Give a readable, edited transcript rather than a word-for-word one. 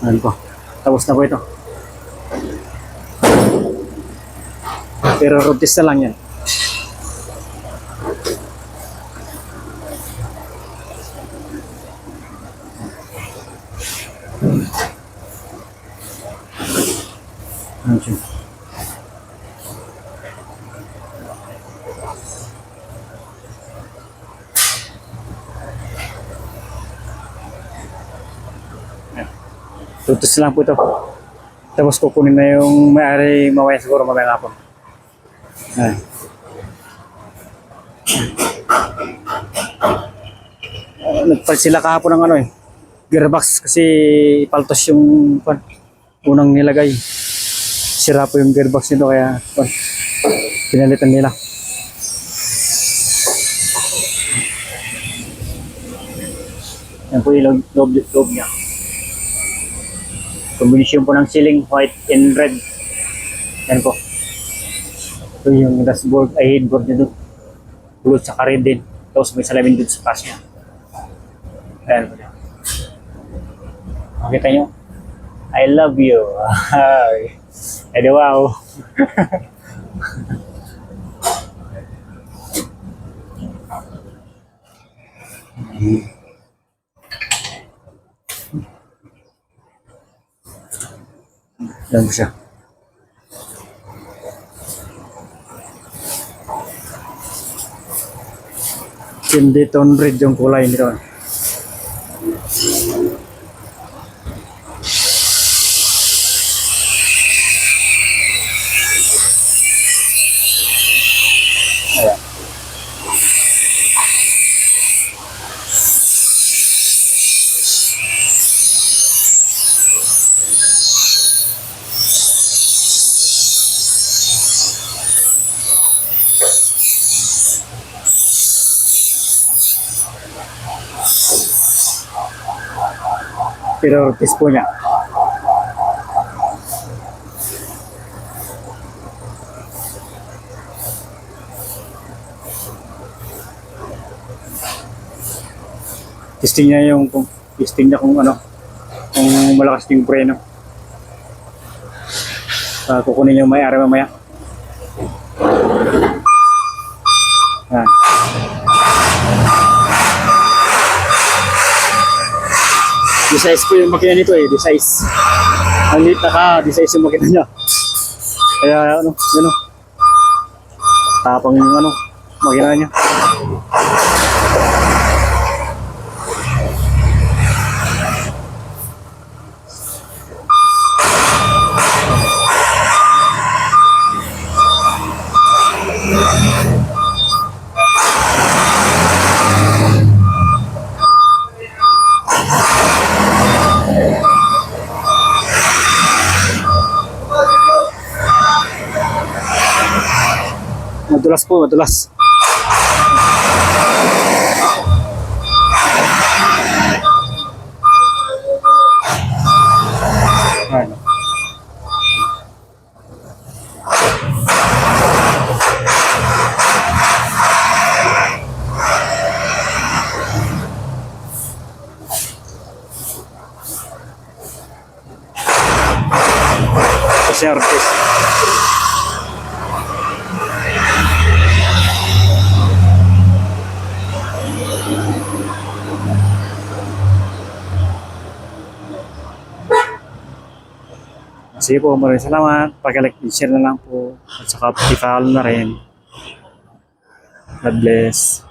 Ayan po. Tapos na po ito. Pero road test na lang yan. Ayan siya. Tutos lang po ito. Tapos kukunin na yung may-ari mamaya siguro mamaya hapon. Ayan. Nagpalit sila kahapon ng gearbox kasi paltos yung unang nilagay. Sira po yung gearbox nito kaya pinalitan nila. Yan po yung loob niya. Kombinasyon po ng ceiling white and red. Yan po. Ito yung dashboard ay headboard nito. Kulot sa red din. Tapos may salamin dito sa taas niya. Ayan po. Makita nyo? I love you. Ay, wow. Yan po siya. Hindi tone red yung kulay nito. Ayan. Pero test po niya. Testing niya kung malakas yung preno. Kukunin yung may-ari mamaya. Ayan. Desize po yung makina nito desize. Ang lit naka-desize yung makina niya. Kaya tapang yung makina niya. Madulas po, madulas. Ayan. Kasi artist. Sige po, maraming salamat. Pag-like and share na lang po. At saka i-follow na rin. God bless.